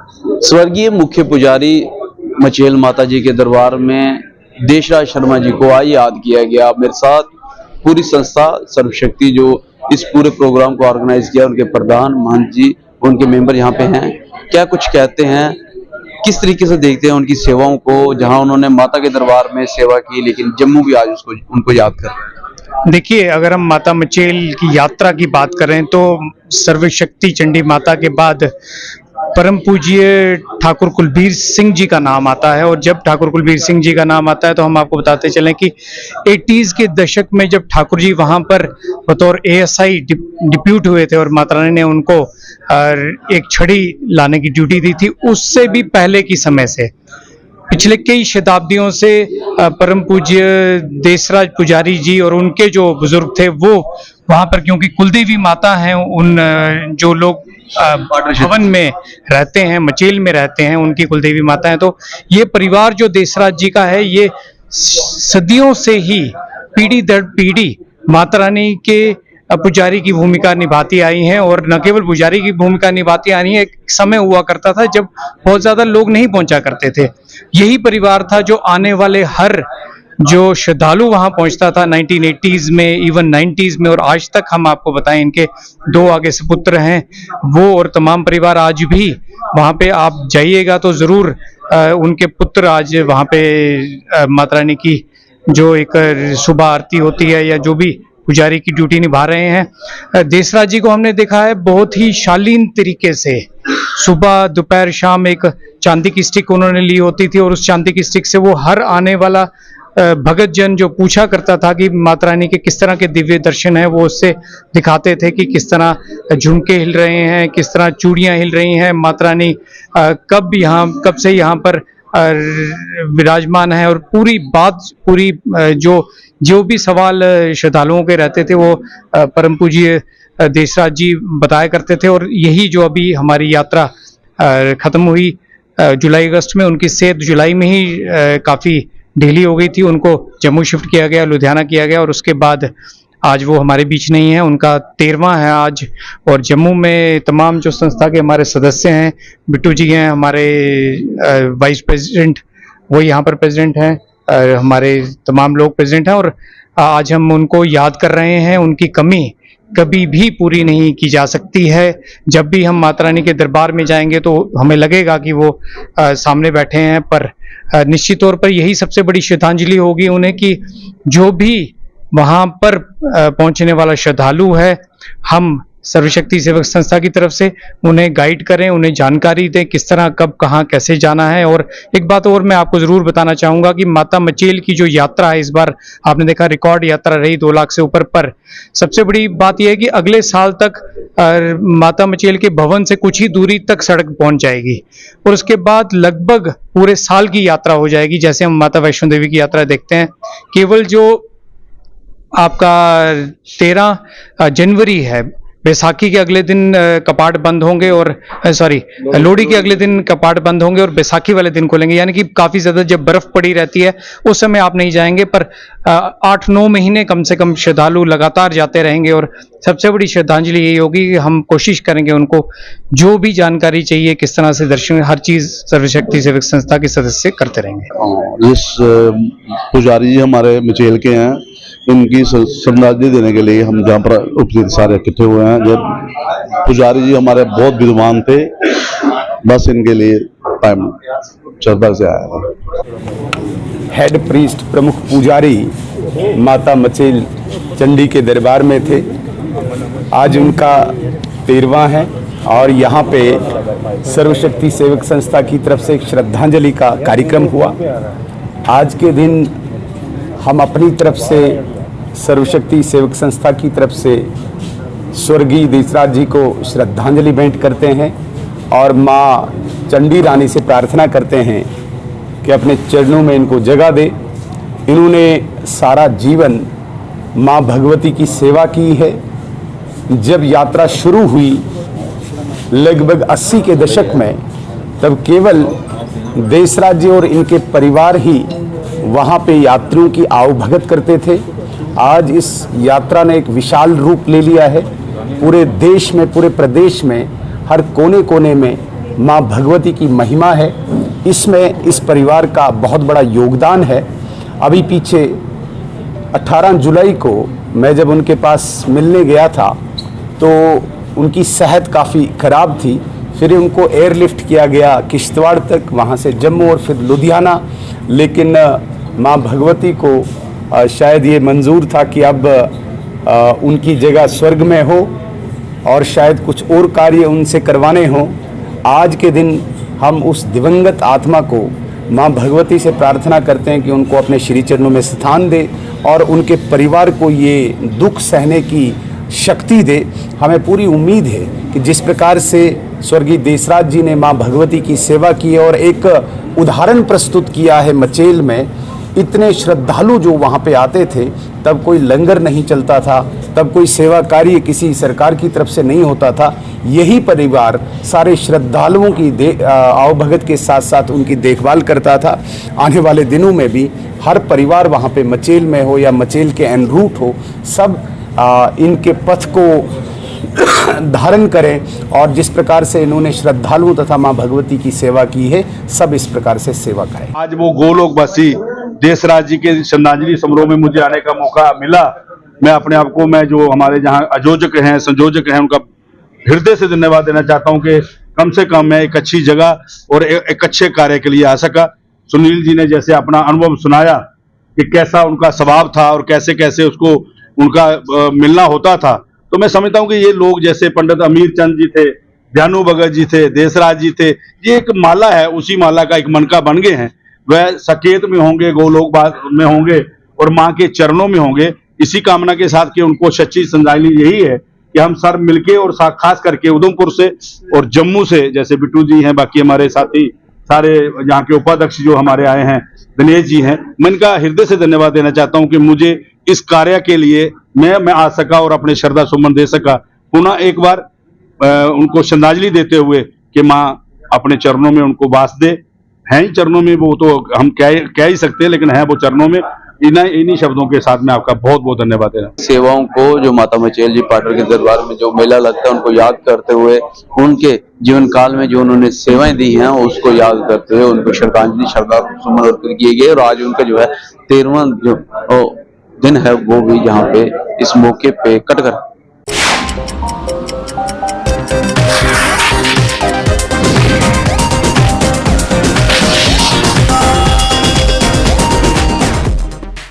स्वर्गीय मुख्य पुजारी मचेल माता जी के दरबार में देशराज शर्मा जी को आज याद किया गया। मेरे साथ पूरी संस्था सर्वशक्ति जो इस पूरे प्रोग्राम को ऑर्गेनाइज किया, उनके प्रधान महंत जी, उनके मेंबर यहाँ पे हैं। क्या कुछ कहते हैं, किस तरीके से देखते हैं उनकी सेवाओं को, जहां उन्होंने माता के दरबार में सेवा की, लेकिन जम्मू भी आज उसको उनको याद कर रहे हैं। देखिए, अगर हम माता मचेल की यात्रा की बात करें तो सर्वशक्ति चंडी माता के बाद परम पूज्य ठाकुर कुलबीर सिंह जी का नाम आता है। और जब ठाकुर कुलबीर सिंह जी का नाम आता है तो हम आपको बताते चलें कि 80s के दशक में जब ठाकुर जी वहां पर बतौर ASI डिप्यूट हुए थे और माता रानी ने उनको एक छड़ी लाने की ड्यूटी दी थी, उससे भी पहले की समय से पिछले कई शताब्दियों से परम पूज्य देशराज पुजारी जी और उनके जो बुजुर्ग थे वो वहां पर, क्योंकि कुलदेवी माता हैं, उन जो लोग भवन में रहते हैं, मचेल में रहते हैं, उनकी कुलदेवी माता है। तो ये परिवार जो देशराज जी का है, ये सदियों से ही पीढ़ी दर पीढ़ी माता रानी के पुजारी की भूमिका निभाती आई हैं। और न केवल पुजारी की भूमिका निभाती आई है, एक समय हुआ करता था जब बहुत ज्यादा लोग नहीं पहुंचा करते थे। यही परिवार था जो आने वाले हर जो श्रद्धालु वहां पहुंचता था 1980s में, इवन 90s में, और आज तक हम आपको बताएं इनके 2 आगे से पुत्र हैं वो, और तमाम परिवार आज भी वहां पे आप जाइएगा तो जरूर उनके पुत्र आज वहां पे माता रानी की जो एक सुबह आरती होती है या जो भी पुजारी की ड्यूटी निभा रहे हैं। देशराज जी को हमने देखा है बहुत ही शालीन तरीके से सुबह दोपहर शाम एक चांदी की स्टिक उन्होंने ली होती थी, और उस चांदी की स्टिक से वो हर आने वाला भगत जन जो पूछा करता था कि माता रानी के किस तरह के दिव्य दर्शन हैं, वो उससे दिखाते थे कि किस तरह झुमके हिल रहे हैं, किस तरह चूड़ियां हिल रही हैं, माता रानी कब से यहाँ पर विराजमान है। और पूरी बात, पूरी जो भी सवाल श्रद्धालुओं के रहते थे वो परम पूज्य देशराज जी बताया करते थे। और यही जो अभी हमारी यात्रा खत्म हुई जुलाई अगस्त में, उनकी सेहत जुलाई में ही काफ़ी ढीली हो गई थी, उनको जम्मू शिफ्ट किया गया, लुधियाना किया गया, और उसके बाद आज वो हमारे बीच नहीं है। उनका 13वां है आज। और जम्मू में तमाम जो संस्था के हमारे सदस्य हैं, बिट्टू जी हैं हमारे वाइस प्रेसिडेंट, वो यहाँ पर प्रेसिडेंट हैं, हमारे तमाम लोग प्रेसिडेंट हैं, और आज हम उनको याद कर रहे हैं। उनकी कमी कभी भी पूरी नहीं की जा सकती है। जब भी हम माता रानी के दरबार में जाएंगे तो हमें लगेगा कि वो सामने बैठे हैं, पर निश्चित तौर पर यही सबसे बड़ी श्रद्धांजलि होगी उन्हें कि जो भी वहां पर पहुंचने वाला श्रद्धालु है, हम सर्वशक्ति सेवक संस्था की तरफ से उन्हें गाइड करें, उन्हें जानकारी दें किस तरह, कब, कहाँ, कैसे जाना है। और एक बात और मैं आपको जरूर बताना चाहूंगा कि माता मचेल की जो यात्रा है, इस बार आपने देखा रिकॉर्ड यात्रा रही 2 लाख से ऊपर, पर सबसे बड़ी बात यह है कि अगले साल तक माता मचेल के भवन से कुछ ही दूरी तक सड़क पहुंच जाएगी, और उसके बाद लगभग पूरे साल की यात्रा हो जाएगी। जैसे हम माता वैष्णो देवी की यात्रा देखते हैं, केवल जो आपका 13 जनवरी है, बैसाखी के अगले दिन कपाट बंद होंगे, और लोहड़ी के अगले दिन कपाट बंद होंगे और बैसाखी वाले दिन खोलेंगे। यानी कि काफ़ी ज़्यादा जब बर्फ़ पड़ी रहती है उस समय आप नहीं जाएंगे, पर 8-9 महीने कम से कम श्रद्धालु लगातार जाते रहेंगे। और सबसे बड़ी श्रद्धांजलि यही होगी कि हम कोशिश करेंगे उनको जो भी जानकारी चाहिए, किस तरह से दर्शन, हर चीज़ सर्वशक्ति सेवक संस्था के सदस्य करते रहेंगे। इस पुजारी जी हमारे मचेल के हैं, इनकी श्रद्धांजलि देने के लिए हम जहाँ पर उपस्थित सारे इकट्ठे हुए हैं। जब पुजारी जी हमारे बहुत विद्वान थे, बस इनके लिए टाइम श्रद्धा से आया था। हेड प्रीस्ट प्रमुख पुजारी माता मचेल चंडी के दरबार में थे। आज उनका 13वां है, और यहाँ पे सर्वशक्ति सेवक संस्था की तरफ से एक श्रद्धांजलि का कार्यक्रम हुआ। आज के दिन हम अपनी तरफ से सर्वशक्ति सेवक संस्था की तरफ से स्वर्गीय देशराज जी को श्रद्धांजलि भेंट करते हैं, और माँ चंडी रानी से प्रार्थना करते हैं कि अपने चरणों में इनको जगह दे। इन्होंने सारा जीवन माँ भगवती की सेवा की है। जब यात्रा शुरू हुई लगभग 80 के दशक में, तब केवल देशराज जी और इनके परिवार ही वहाँ पे यात्रियों की आवभगत करते थे। आज इस यात्रा ने एक विशाल रूप ले लिया है। पूरे देश में, पूरे प्रदेश में, हर कोने कोने में माँ भगवती की महिमा है। इसमें इस परिवार का बहुत बड़ा योगदान है। अभी पीछे 18 जुलाई को मैं जब उनके पास मिलने गया था तो उनकी सेहत काफ़ी ख़राब थी। फिर उनको एयरलिफ्ट किया गया किश्तवाड़ तक, वहाँ से जम्मू और फिर लुधियाना। लेकिन माँ भगवती को शायद ये मंजूर था कि अब उनकी जगह स्वर्ग में हो और शायद कुछ और कार्य उनसे करवाने हों। आज के दिन हम उस दिवंगत आत्मा को माँ भगवती से प्रार्थना करते हैं कि उनको अपने श्री चरणों में स्थान दे और उनके परिवार को ये दुख सहने की शक्ति दे। हमें पूरी उम्मीद है कि जिस प्रकार से स्वर्गीय देसराज जी ने माँ भगवती की सेवा की है और एक उदाहरण प्रस्तुत किया है मचेल में, इतने श्रद्धालु जो वहाँ पे आते थे, तब कोई लंगर नहीं चलता था, तब कोई सेवा कार्य किसी सरकार की तरफ से नहीं होता था। यही परिवार सारे श्रद्धालुओं की आवभगत के साथ साथ उनकी देखभाल करता था। आने वाले दिनों में भी हर परिवार वहाँ पे मचेल में हो या मचेल के एन रूट हो, सब इनके पथ को धारण करें और जिस प्रकार से इन्होंने श्रद्धालुओं तथा माँ भगवती की सेवा की है, सब इस प्रकार से सेवा करें। आज वो गोलोकवासी देसराज जी के श्रद्धांजलि समारोह में मुझे आने का मौका मिला। मैं अपने आप को, मैं जो हमारे जहाँ आयोजक हैं, संयोजक हैं, उनका हृदय से धन्यवाद देना चाहता हूँ कि कम से कम मैं एक अच्छी जगह और एक अच्छे कार्य के लिए आ सका। सुनील जी ने जैसे अपना अनुभव सुनाया कि कैसा उनका स्वभाव था और कैसे कैसे उसको उनका मिलना होता था, तो मैं समझता हूँ कि ये लोग जैसे पंडित अमीर चंद जी थे, ज्ञानू भगत जी थे, देसराज जी थे, ये एक माला है, उसी माला का एक मनका बन गए हैं। वह सकेत में होंगे, गोलोक में होंगे और माँ के चरणों में होंगे। इसी कामना के साथ कि उनको सच्ची श्रद्धांजलि यही है कि हम सब मिलके और खास करके उधमपुर से और जम्मू से, जैसे बिट्टू जी हैं, बाकी हमारे साथी सारे यहाँ के उपाध्यक्ष जो हमारे आए हैं, दिनेश जी हैं, मैं इनका हृदय से धन्यवाद देना चाहता हूँ कि मुझे इस कार्य के लिए मैं आ सका और अपने श्रद्धा सुमन दे सका। पुनः एक बार उनको श्रद्धांजलि देते हुए कि माँ अपने चरणों में उनको वास दे। हैं ही चरणों में, वो तो हम कह ही सकते हैं, लेकिन है वो चरणों में। इन्हीं शब्दों के साथ मैं आपका बहुत बहुत धन्यवाद देना। सेवाओं को जो माता मचेल जी पाटर के दरबार में जो मेला लगता है, उनको याद करते हुए, उनके जीवन काल में जो उन्होंने सेवाएं दी हैं उसको याद करते हुए उनको श्रद्धांजलि श्रद्धा सुमन अर्पित किए गए। और आज उनका जो है 13वां जो दिन है वो भी यहाँ पे इस मौके पे कटकर